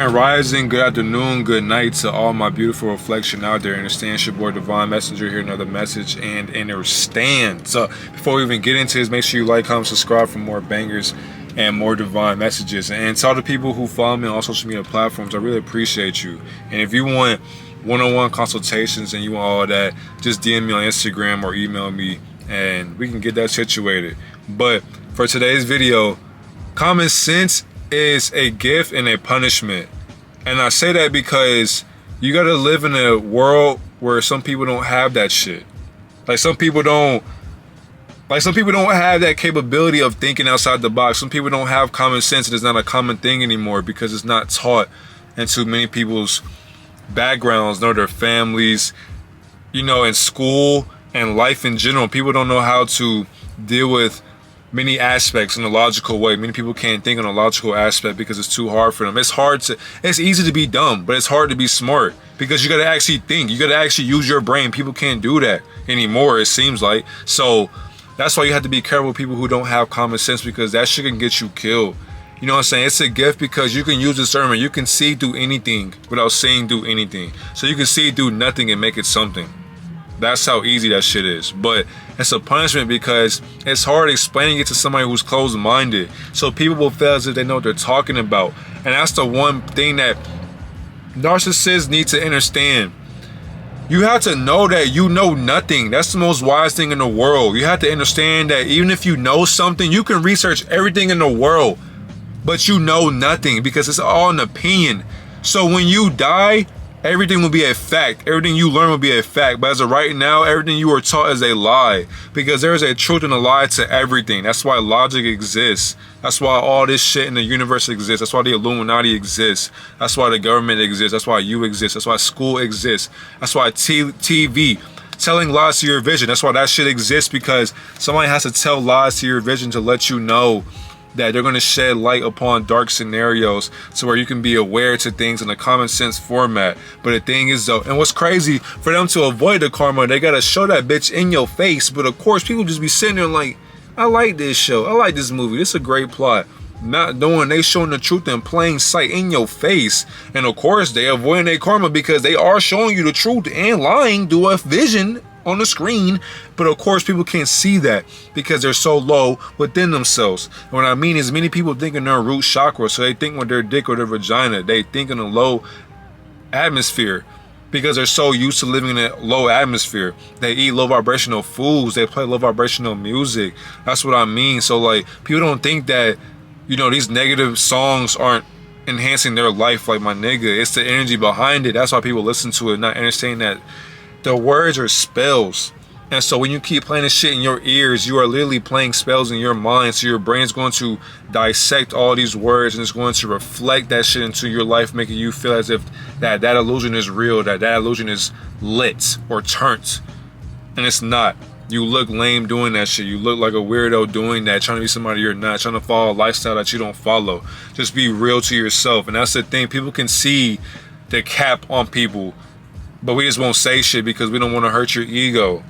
And rising, good afternoon, good night to all my beautiful reflection out there. Understand, it's your boy Divine Messenger here, another message and understand. So before we even get into this, make sure you like, comment, subscribe for more bangers and more divine messages. And to all the people who follow me on all social media platforms, I really appreciate you. And if you want one-on-one consultations and you want all that, just DM me on Instagram or email me and we can get that situated. But for today's video, common sense is a gift and a punishment. And I say that because you gotta live in a world where some people don't have that shit. Some people don't have that capability of thinking outside the box. Some people don't have common sense, and it's not a common thing anymore because it's not taught into many people's backgrounds, nor their families, in school and life in general. People don't know how to deal with many aspects in a logical way. Many people can't think on a logical aspect because it's too hard for them. It's easy to be dumb, but it's hard to be smart because you gotta actually think. You gotta actually use your brain. People can't do that anymore, it seems like. So that's why you have to be careful with people who don't have common sense, because that shit can get you killed. You know what I'm saying? It's a gift because you can use discernment. You can see through anything without seeing through anything. So you can see through nothing and make it something. That's how easy that shit is. But it's a punishment because it's hard explaining it to somebody who's closed-minded. So people will feel as if they know what they're talking about. And that's the one thing that narcissists need to understand. You have to know that you know nothing. That's the most wise thing in the world. You have to understand that even if you know something, you can research everything in the world, but you know nothing because it's all an opinion. So when you die, everything will be a fact. Everything you learn will be a fact. But as of right now, everything you were taught is a lie. Because there is a truth and a lie to everything. That's why logic exists. That's why all this shit in the universe exists. That's why the Illuminati exists. That's why the government exists. That's why you exist. That's why school exists. That's why TV, telling lies to your vision. That's why that shit exists, because somebody has to tell lies to your vision to let you know that they're going to shed light upon dark scenarios to where you can be aware to things in a common sense format. But the thing is though, and what's crazy, for them to avoid the karma, they got to show that bitch in your face. But of course, people just be sitting there like, I like this show. I like this movie. This is a great plot. Not knowing they showing the truth in plain sight in your face. And of course, they avoiding their karma because they are showing you the truth and lying through a vision on the screen. But of course, people can't see that because they're so low within themselves. And what I mean is, many people think in their root chakra, so they think with their dick or their vagina. They think in a low atmosphere because they're so used to living in a low atmosphere. They eat low vibrational foods. They play low vibrational music. That's what I mean. So people don't think that, these negative songs aren't enhancing their life. Like, my nigga, it's the energy behind it. That's why people listen to it, not understanding that the words are spells. And so when you keep playing this shit in your ears, you are literally playing spells in your mind. So your brain's going to dissect all these words and it's going to reflect that shit into your life, making you feel as if that illusion is real, that illusion is lit or turned. And it's not. You look lame doing that shit. You look like a weirdo doing that, trying to be somebody you're not, trying to follow a lifestyle that you don't follow. Just be real to yourself. And that's the thing. People can see the cap on people, but we just won't say shit because we don't want to hurt your ego.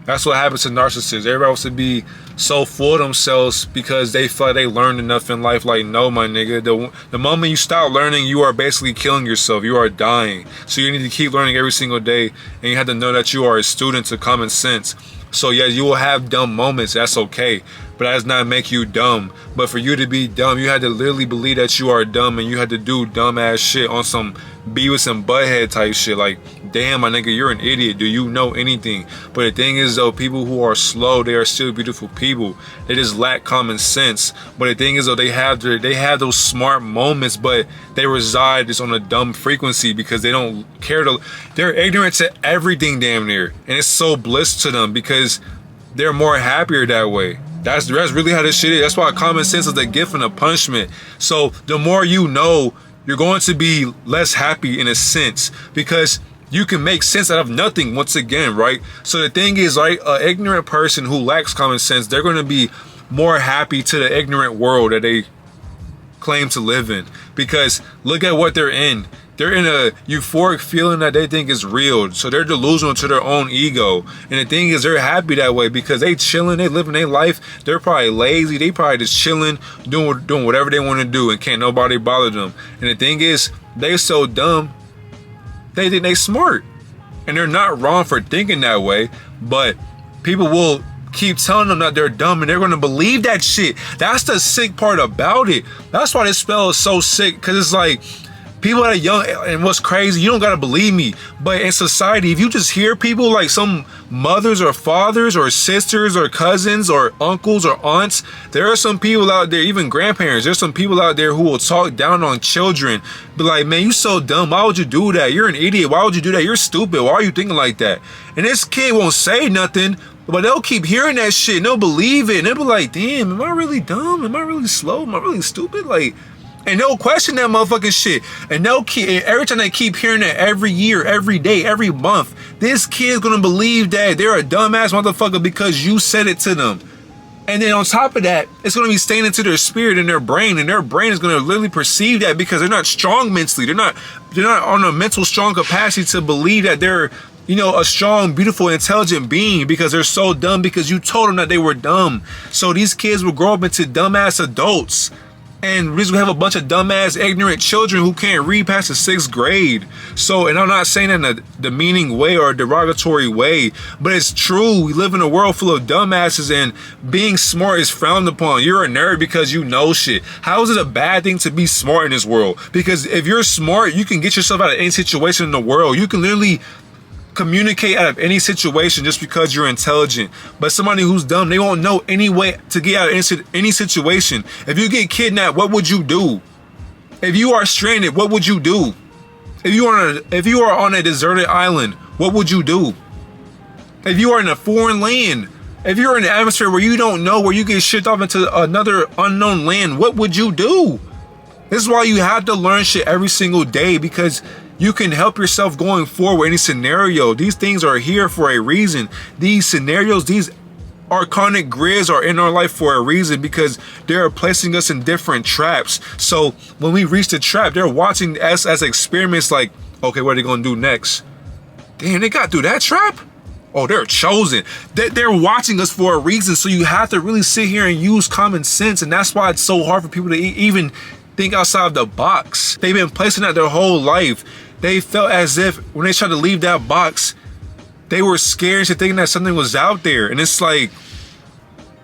That's what happens to narcissists. Everybody wants to be so full of themselves because they feel like they learned enough in life. Like, no, my nigga. The moment you stop learning, you are basically killing yourself. You are dying. So you need to keep learning every single day. And you have to know that you are a student to common sense. So yeah, you will have dumb moments. That's okay. But that does not make you dumb. But for you to be dumb, you had to literally believe that you are dumb, and you had to do dumb ass shit on some Beavis and Butthead type shit. Like, damn, my nigga, you're an idiot. Do you know anything? But the thing is though, people who are slow, they are still beautiful people. They just lack common sense. But the thing is though, they have those smart moments, but they reside just on a dumb frequency because they don't care they're ignorant to everything damn near. And it's so bliss to them because they're more happier that way. That's really how this shit is. That's why common sense is a gift and a punishment. So the more you know, you're going to be less happy in a sense because you can make sense out of nothing once again, right? So the thing is, right, an ignorant person who lacks common sense, they're going to be more happy to the ignorant world that they claim to live in, because look at what they're in. They're in a euphoric feeling that they think is real. So they're delusional to their own ego. And the thing is, they're happy that way because they chilling, they living their life. They're probably lazy. They probably just chilling, doing whatever they want to do, and can't nobody bother them. And the thing is, they so dumb, they think they smart. And they're not wrong for thinking that way, but people will keep telling them that they're dumb and they're gonna believe that shit. That's the sick part about it. That's why this spell is so sick, because it's like, people that are young, and what's crazy, you don't gotta believe me, but in society, if you just hear people like some mothers or fathers or sisters or cousins or uncles or aunts, there are some people out there, even grandparents, there's some people out there who will talk down on children, be like, man, you so dumb, why would you do that? You're an idiot, why would you do that? You're stupid, why are you thinking like that? And this kid won't say nothing, but they'll keep hearing that shit and they'll believe it, and they'll be like, damn, am I really dumb? Am I really slow? Am I really stupid? Like, and they'll question that motherfucking shit. And they'll keep, every time they keep hearing that every year, every day, every month, this kid's gonna believe that they're a dumbass motherfucker because you said it to them. And then on top of that, it's gonna be staying into their spirit and their brain is gonna literally perceive that because they're not strong mentally. They're not on a mental strong capacity to believe that they're, you know, a strong, beautiful, intelligent being, because they're so dumb because you told them that they were dumb. So these kids will grow up into dumbass adults. And we're gonna have a bunch of dumbass, ignorant children who can't read past the 6th grade. So, and I'm not saying that in a demeaning way or a derogatory way, but it's true. We live in a world full of dumbasses, and being smart is frowned upon. You're a nerd because you know shit. How is it a bad thing to be smart in this world? Because if you're smart, you can get yourself out of any situation in the world. You can literally communicate out of any situation just because you're intelligent. But somebody who's dumb, they won't know any way to get out of any situation. If you get kidnapped, what would you do? If you are stranded, what would you do? If you are on a deserted island, what would you do? If you are in a foreign land, if you're in an atmosphere where you don't know, where you get shipped off into another unknown land, what would you do? This is why you have to learn shit every single day, because you can help yourself going forward any scenario. These things are here for a reason. These scenarios, these arcanic grids are in our life for a reason, because they're placing us in different traps. So when we reach the trap, they're watching us as experiments, like, okay, what are they gonna do next? Damn, they got through that trap? Oh, they're chosen. They're watching us for a reason. So you have to really sit here and use common sense. And that's why it's so hard for people to even think outside of the box. They've been placing that their whole life. They felt as if when they tried to leave that box, they were scared to thinking that something was out there. And it's like,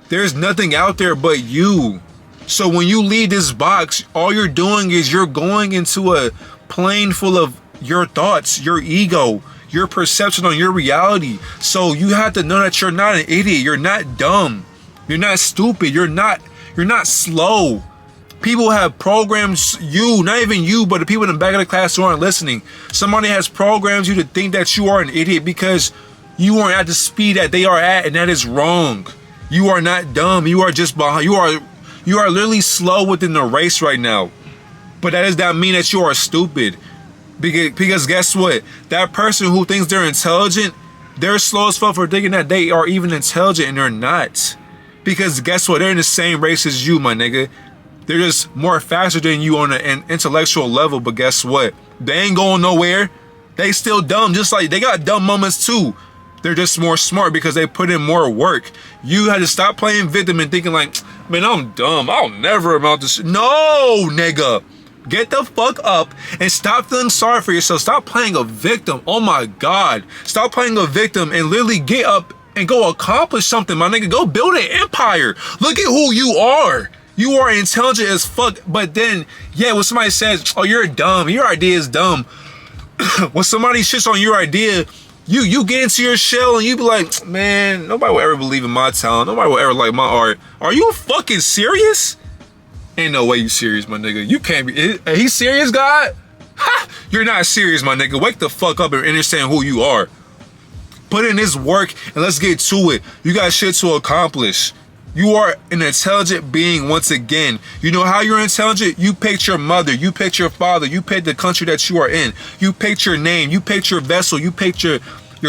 there's nothing out there but you. So when you leave this box, all you're doing is you're going into a plane full of your thoughts, your ego, your perception on your reality. So you have to know that you're not an idiot. You're not dumb. You're not stupid. You're not slow. People have programs you, not even you, but the people in the back of the class who aren't listening. Somebody has programs you to think that you are an idiot because you aren't at the speed that they are at, and that is wrong. You are not dumb. You are just behind. You are literally slow within the race right now. But that does not mean that you are stupid. Because guess what? That person who thinks they're intelligent, they're slow as fuck for thinking that they are even intelligent, and they're not. Because guess what? They're in the same race as you, my nigga. They're just more faster than you on an intellectual level, but guess what? They ain't going nowhere. They still dumb, just like they got dumb moments too. They're just more smart because they put in more work. You had to stop playing victim and thinking like, man, I'm dumb. I'll never amount to shit. No, nigga. Get the fuck up and stop feeling sorry for yourself. Stop playing a victim. Oh my God. Stop playing a victim and literally get up and go accomplish something, my nigga. Go build an empire. Look at who you are. You are intelligent as fuck, but then, yeah, when somebody says, oh, you're dumb, your idea is dumb. When somebody shits on your idea, you get into your shell and you be like, man, nobody will ever believe in my talent. Nobody will ever like my art. Are you fucking serious? Ain't no way you serious, my nigga. You can't be. Are he serious, God? Ha! You're not serious, my nigga. Wake the fuck up and understand who you are. Put in this work and let's get to it. You got shit to accomplish. You are an intelligent being once again. You know how you're intelligent? You picked your mother, you picked your father, you picked the country that you are in. You picked your name, you picked your vessel, you picked your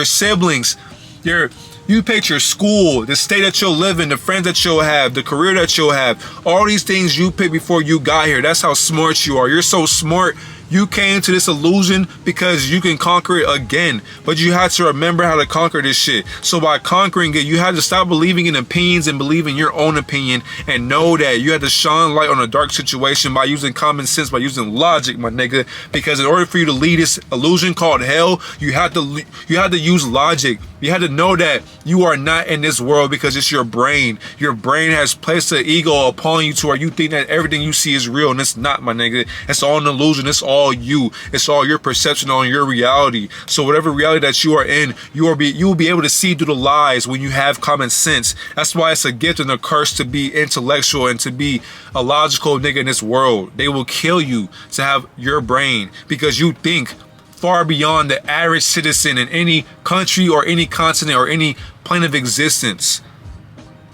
siblings, you picked your school, the state that you'll live in, the friends that you'll have, the career that you'll have. All these things you picked before you got here. That's how smart you are. You're so smart, You came to this illusion because you can conquer it again, but you have to remember how to conquer this shit. So by conquering it, you have to stop believing in opinions and believe in your own opinion, and know that you have to shine light on a dark situation by using common sense, by using logic, my nigga. Because in order for you to lead this illusion called hell, you have to use logic. You have to know that you are not in this world because it's your brain. Your brain has placed an ego upon you to where you think that everything you see is real, and it's not, my nigga. It's all an illusion. It's all you. It's all your perception on your reality. So whatever reality that you are in, you will be able to see through the lies when you have common sense. That's why it's a gift and a curse to be intellectual and to be a logical nigga in this world. They will kill you to have your brain because you think far beyond the average citizen in any country or any continent or any plane of existence.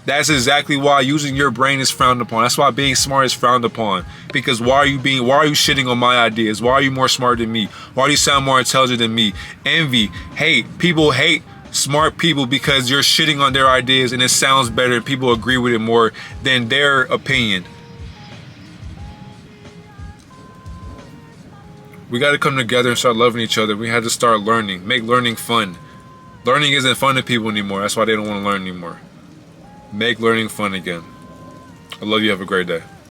That's exactly why using your brain is frowned upon. That's why being smart is frowned upon. Because why are you shitting on my ideas? Why are you more smart than me? Why do you sound more intelligent than me? Envy, hate. People hate smart people because you're shitting on their ideas and it sounds better and people agree with it more than their opinion. We got to come together and start loving each other. We had to start learning. Make learning fun. Learning isn't fun to people anymore. That's why they don't want to learn anymore. Make learning fun again. I love you. Have a great day.